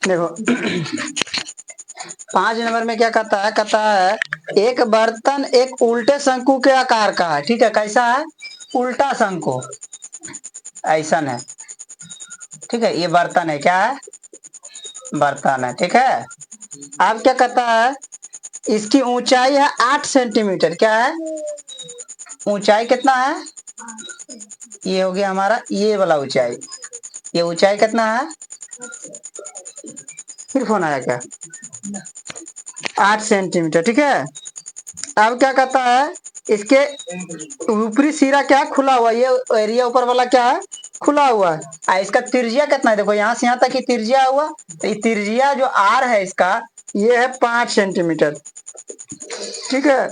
देखो 5 नंबर में क्या कहता है एक बर्तन एक उल्टे शंकु के आकार का है। ठीक है, कैसा है? उल्टा शंकु ऐसा है। ठीक है, ये बर्तन है। क्या है? बर्तन है। ठीक है, अब क्या कहता है इसकी ऊंचाई है 8 सेंटीमीटर। क्या है? ऊंचाई कितना है? ये हो गया हमारा ये वाला ऊंचाई। ये ऊंचाई कितना है? फिर फोन आया क्या? 8 सेंटीमीटर। ठीक है, अब क्या कहता है इसके ऊपरी सिरा क्या खुला हुआ, ये एरिया ऊपर वाला क्या है? खुला हुआ है। इसका त्रिज्या कितना है? देखो यहाँ से यहाँ तक ही त्रिज्या हुआ, तो ये त्रिज्या जो आर है इसका ये है 5 सेंटीमीटर। ठीक है,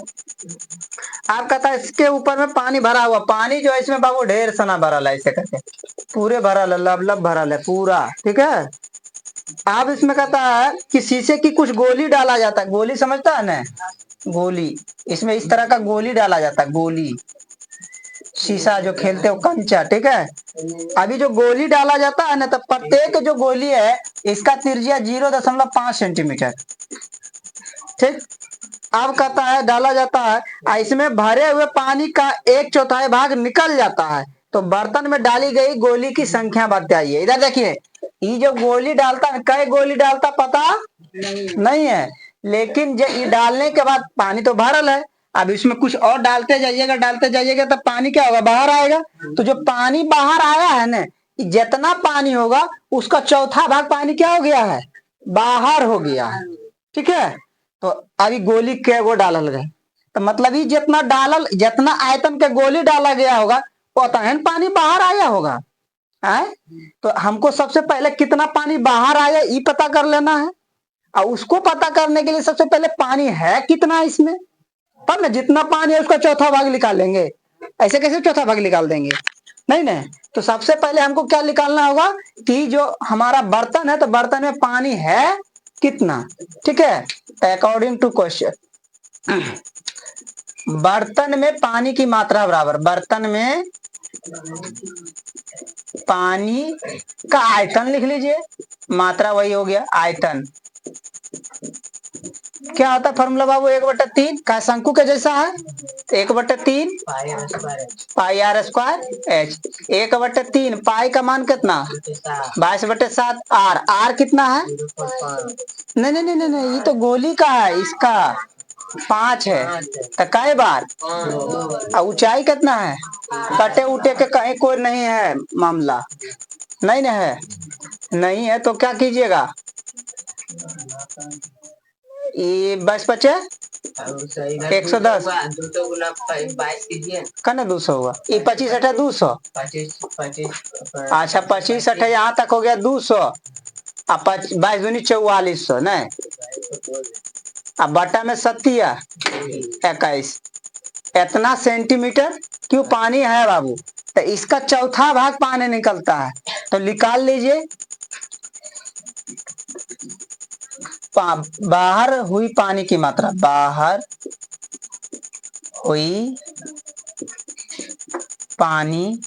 आप कहता है इसके ऊपर में पानी भरा हुआ, पानी जो है इसमें बाबू ढेर सना भरल है, ऐसे करके पूरे भरल है, लब भरल है पूरा। ठीक है, अब इसमें कहता है कि शीशे की कुछ गोली डाला जाता है। गोली समझता है ना? गोली, इसमें इस तरह का गोली डाला जाता है, गोली शीशा जो खेलते हो कंचा। ठीक है, अभी जो गोली डाला जाता है ना, तो प्रत्येक जो गोली है इसका त्रिज्या 0.5 सेंटीमीटर। ठीक, अब कहता है डाला जाता है, इसमें भरे हुए पानी का 1/4 भाग निकल जाता है, तो बर्तन में डाली गई गोली की संख्या बताइए। इधर देखिए, ये जो गोली डालता है, कई गोली डालता पता नहीं है, लेकिन जब ये डालने के बाद पानी तो भरल है, अब इसमें कुछ और डालते जाइएगा तो पानी क्या होगा? बाहर आएगा। तो जो पानी बाहर आया है ना, जितना पानी होगा उसका चौथा भाग पानी क्या हो गया है? बाहर हो गया है। ठीक है, तो अभी गोली के वो डालल गए, तो मतलब ये जितना डालल, जितना आयतन के गोली डाला गया होगा उतना पानी बाहर आया होगा। है, तो हमको सबसे पहले कितना पानी बाहर आया ये पता कर लेना है, और उसको पता करने के लिए सबसे पहले पानी है कितना इसमें, तब ना जितना पानी है उसका चौथा भाग निकालेंगे। ऐसे कैसे चौथा भाग निकाल देंगे? नहीं ना। तो सबसे पहले हमको क्या निकालना होगा कि जो हमारा बर्तन है, तो बर्तन में पानी है कितना। ठीक है, अकॉर्डिंग टू क्वेश्चन बर्तन में पानी की मात्रा बराबर बर्तन में पानी का आयतन लिख लीजिए, मात्रा वही हो गया आयतन। क्या होता है फॉर्मूला बाबू? 1/3 का शंकु के जैसा है, 1/3 पाई आर स्क्वायर एच। 1/3 पाई का मान कितना? 22/7। आर कितना है? नहीं नहीं नहीं नहीं नहीं, ये तो गोली का है, इसका 5 है, तो कई बार ऊंचाई कितना है? कटे उटे के कहीं कोई नहीं है मामला, नहीं ना है, नहीं है तो क्या कीजिएगा, ये 22 × 110 कहना 200 हुआ, ये 25 × 200। अच्छा 25 यहाँ तक हो गया 200, अब 22 दूनी 4400 नहीं, अब बटा में 21 इतना सेंटीमीटर क्यों पानी है बाबू, तो इसका चौथा भाग पानी निकलता है, तो निकाल लीजिए। बाहर हुई पानी की मात्रा, बाहर हुई पानी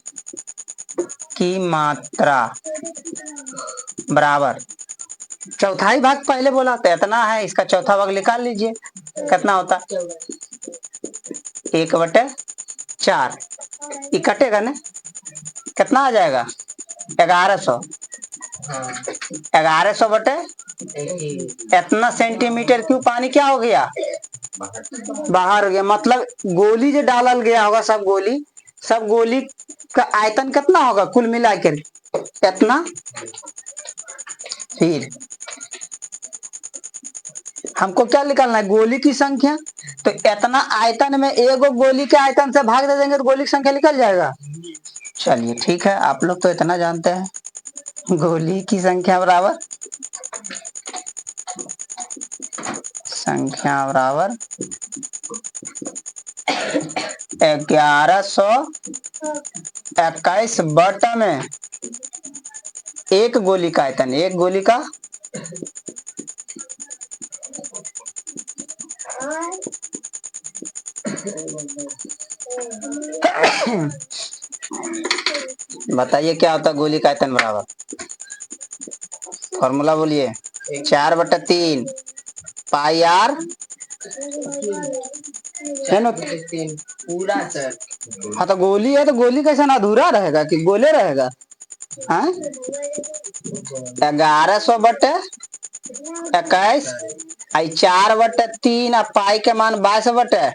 की मात्रा बराबर चौथाई भाग पहले बोला तो इतना है, इसका चौथा भाग निकाल लीजिए कितना होता? 1/4 ये कटेगा ना, कितना आ जाएगा? 1100। 1100 बटे इतना सेंटीमीटर क्यों पानी क्या हो गया? बाहर हो गया। मतलब गोली जो डालल गया होगा, सब गोली का आयतन कितना होगा कुल मिलाकर? इतना। फिर हमको क्या निकालना है? गोली की संख्या। तो इतना आयतन में एगो गोली के आयतन से भाग दे देंगे तो गोली की संख्या निकल जाएगा। चलिए ठीक है, आप लोग तो इतना जानते हैं, गोली की संख्या बराबर संख्या बराबर 1121 बटा में एक गोली का आयतन, एक गोली का बताइए क्या होता? गोली का आयतन बराबर फॉर्मूला बोलिए। 4/3 पाई आर है ना, पूरा सर। हाँ तो गोली है तो गोली कैसे ना अधूरा रहेगा कि गोले रहेगा। हाँ 1100/21 आई 4/3 पाई के मान 22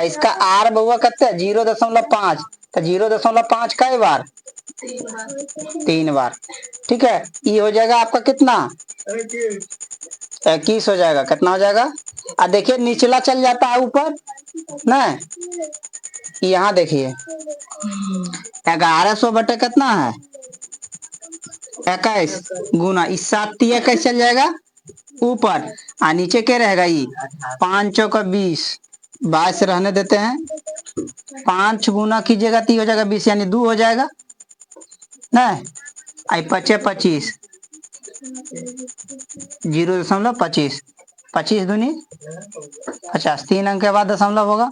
इसका आर बउआ कते 0.5 तो 0.5 कई बार 3 बार। ठीक है ये हो जाएगा आपका कितना 21 हो जाएगा। कितना हो जाएगा अब देखिए निचला चल जाता है ऊपर ना। यहाँ देखिए 1100 बटे कितना है 21 गुना इस 7 चल जाएगा ऊपर नीचे क्या रहेगा ये 5 चौका 20 22 रहने देते हैं 5 गुना कीजिएगा तो हो जाएगा 20 यानी 2 हो जाएगा ना। आई 25 0.25 25 दूनी 50 3 अंक के बाद दशमलव होगा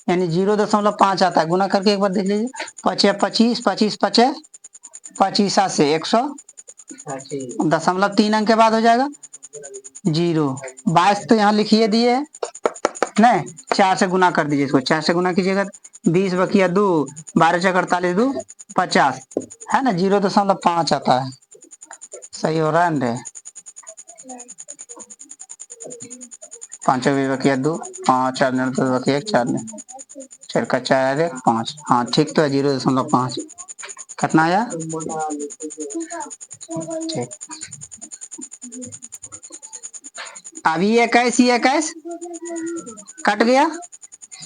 यानी 0.5 आता है। गुना करके एक बार देख लीजिए 25 25 25 से 100 दशमलव 3 अंक के बाद हो जाएगा 0 22 तो यहाँ लिखिए दिए नहीं 4 से गुना कर दीजिए इसको 4 से गुना कीजिएगा 20 बकिया 2 12 चक 48 2 50 है ना 0.5 आता है। सही हो रहा है ना 5 20 बकिया 2 5 4 10 बकिया 1 4 4 का 4 1 5 हाँ ठीक तो है 0.5 कितना आया ठीक। अभी 21 कट गया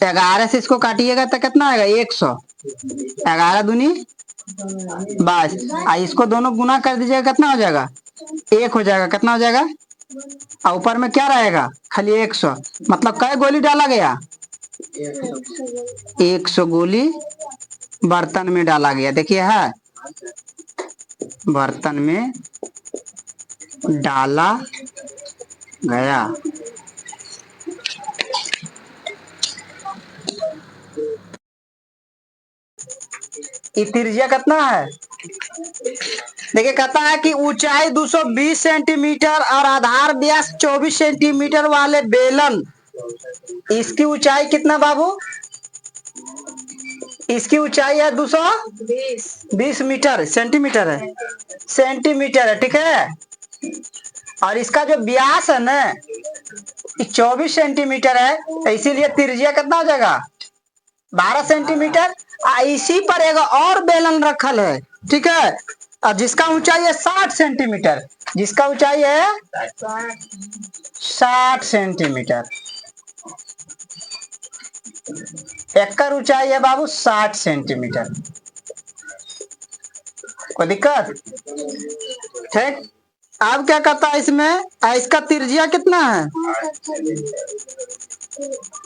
11 से इसको काटिएगा तो कितना आएगा 100 11 दूनी 22 इसको दोनों गुना कर दीजिएगा कितना हो जाएगा 1 हो जाएगा। कितना हो जाएगा और ऊपर में क्या रहेगा खाली 100 मतलब कै गोली डाला गया 100 गोली बर्तन में डाला गया। देखिए है बर्तन में डाला गया। ये त्रिज्या कितना है देखिए कहता है कि ऊंचाई 220 सेंटीमीटर और आधार व्यास 24 सेंटीमीटर वाले बेलन इसकी ऊंचाई कितना बाबू इसकी ऊंचाई है 220 मीटर सेंटीमीटर है सेंटीमीटर है ठीक है। और इसका जो व्यास है ना 24 सेंटीमीटर है तो इसीलिए त्रिज्या कितना हो जाएगा 12 सेंटीमीटर। इसी पर एक और बेलन रखल है ठीक है और जिसका ऊंचाई है 60 सेंटीमीटर जिसका ऊंचाई है 60 सेंटीमीटर एकर ऊंचाई है बाबू 60 सेंटीमीटर। कोई दिक्कत ठीक। अब क्या कहता है इसमें इसका त्रिज्या कितना है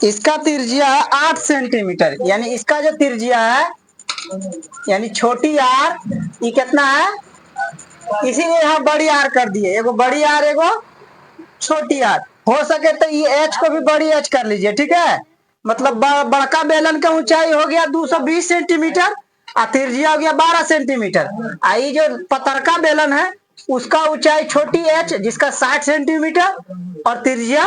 इसका त्रिज्या है 8 सेंटीमीटर यानी इसका जो त्रिज्या है यानी छोटी आर ये कितना है इसीलिए यहाँ बड़ी आर कर दिए एगो बड़ी आर एगो छोटी आर हो सके तो ये एच को भी बड़ी एच कर लीजिए ठीक है। मतलब बड़का बेलन का ऊंचाई हो गया 220 सेंटीमीटर और त्रिज्या हो गया 12 सेंटीमीटर। आई जो पतरका बेलन है उसका ऊंचाई छोटी एच जिसका 60 सेंटीमीटर और त्रिज्या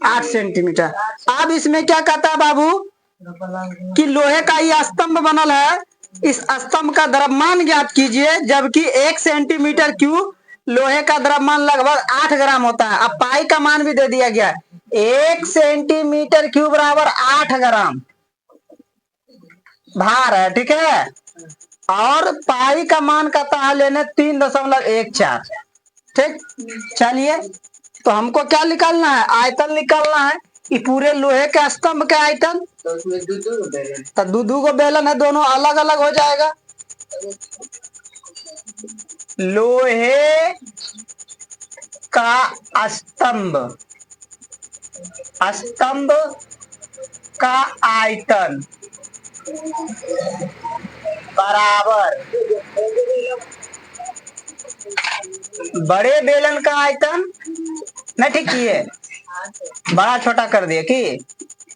8 सेंटीमीटर। अब इसमें क्या कहता है बाबू कि लोहे का ये स्तंभ बनल है इस स्तंभ का द्रव्यमान ज्ञात कीजिए जबकि 1 सेंटीमीटर क्यूब लोहे का द्रव्यमान लगभग 8 ग्राम होता है। अब पाई का मान भी दे दिया गया है 1 सेंटीमीटर क्यूब बराबर 8 ग्राम भार है ठीक है। और पाई का मान कहता है लेने 3.14 ठीक। चलिए तो हमको क्या निकालना है आयतन निकालना है कि पूरे लोहे के स्तंभ के आयतन तो दू को बेलन है दोनों अलग अलग हो जाएगा। लोहे का स्तंभ स्तंभ का आयतन बराबर बड़े बेलन का आयतन नहीं ठीक किए बड़ा छोटा कर दिए कि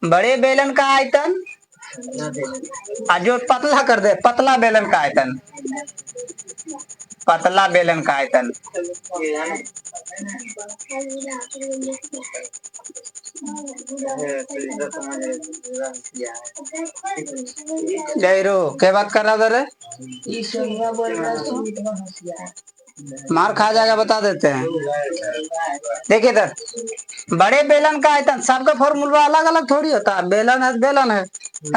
बड़े बेलन का आयतन जो पतला कर दे पतला बेलन का आयतन पतला बेलन का आयतन। गैरो क्या बात कर रहा था? मार खा जाएगा, बता देते हैं। देखिए इधर, बड़े बेलन का आयतन, सबका फॉर्मूला अलग अलग थोड़ी होता है। बेलन है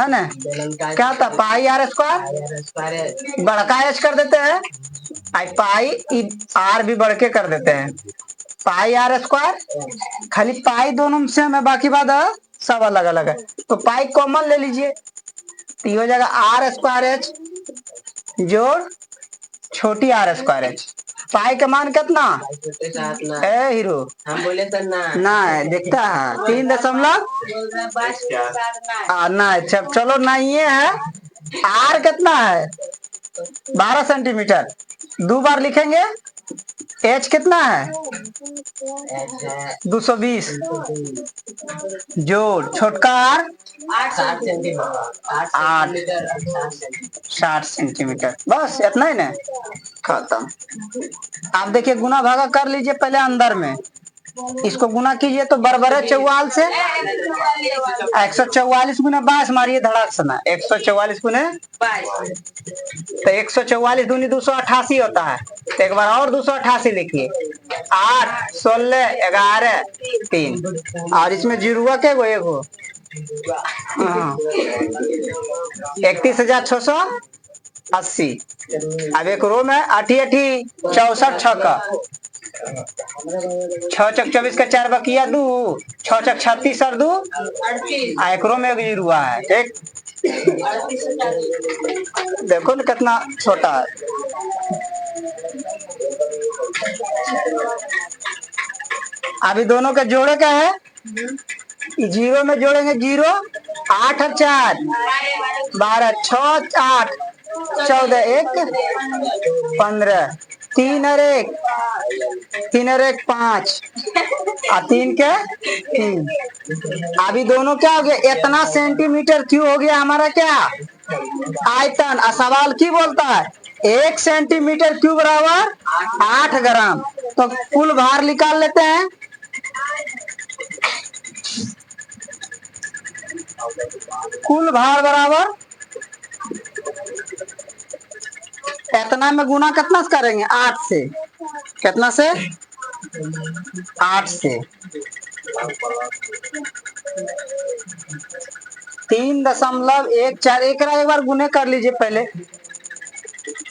ना? क्या होता है? पाई आर स्क्वायर, बड़का एच कर देते हैं, पाई आर भी बढ़ के कर देते हैं, पाई आर स्क्वायर। खाली पाई दोनों में सेम है, बाकी बात है सब अलग अलग है। तो पाई कॉमन ले लीजिए, तो ये हो जाएगा आर स्क्वायर एच जोड़ छोटी आर स्क्वायर एच। पाई का मान कितना है हीरो? हम बोले तो ना है, दिखता है 3 दशमलव ना है। चलो ना, ये है आर कितना है 12 सेंटीमीटर, 2 बार लिखेंगे। एच कितना है 220 जोड़ छोटका आर 60 सेंटीमीटर। बस इतना ही ना, खत्म। आप देखिए गुना भागा कर लीजिए पहले अंदर में, इसको गुना कीजिए तो बराबर है 44 से 144 गुना 22 मारिए धड़ाक से ना, 144 गुने तो 144 दूनी 288 होता है। तो एक बार और 288 लिखिए, 8 16 11 3, और इसमें जीरो क्या गो एगो 31,680। अब एक रो में 8 8 64 छक्का, 6 चक 24 का 4 बकिया 2, 6 चक 36 और 2 एक रो में एक जीरो है। ठीक, देखो ना कितना छोटा है। अभी दोनों का जोड़े क्या है, जीरो में जोड़ेंगे 0, 8 और 4 12, 6 8 14 1 15, 3 और 1 5 और 3 के 3। अभी दोनों क्या हो गया, इतना सेंटीमीटर क्यों हो गया हमारा क्या आयतन। सवाल की बोलता है 1 सेंटीमीटर क्यूब बराबर 8 ग्राम। तो कुल भार निकाल लेते हैं। कुल भार बराबर इतना में गुना कितना से करेंगे 8 से, कितना से 8 से 3.14। एक बार गुने कर लीजिए पहले,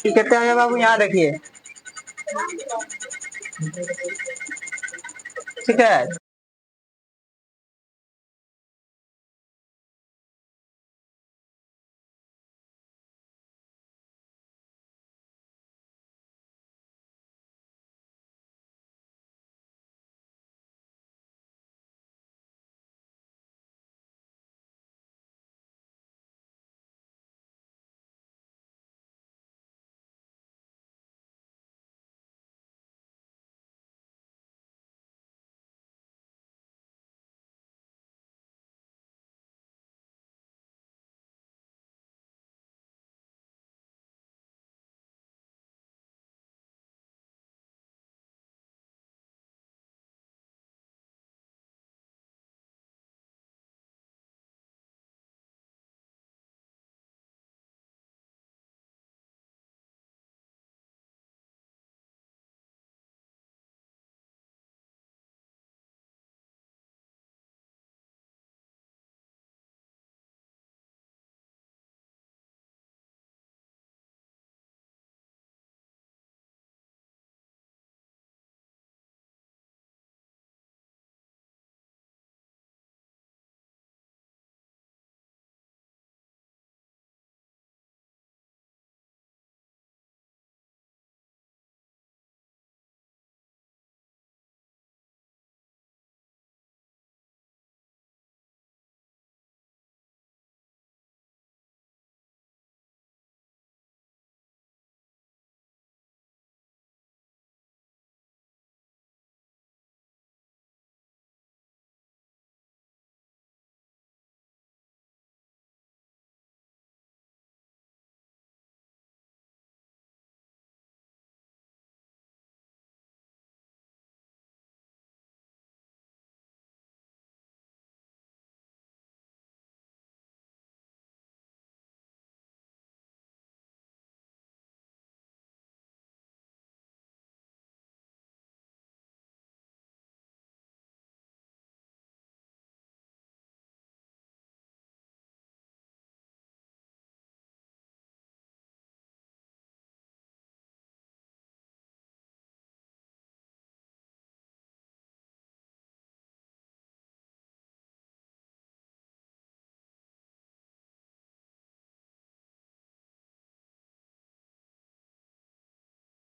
कितने आए बाबू यहाँ देखिए, ठीक है।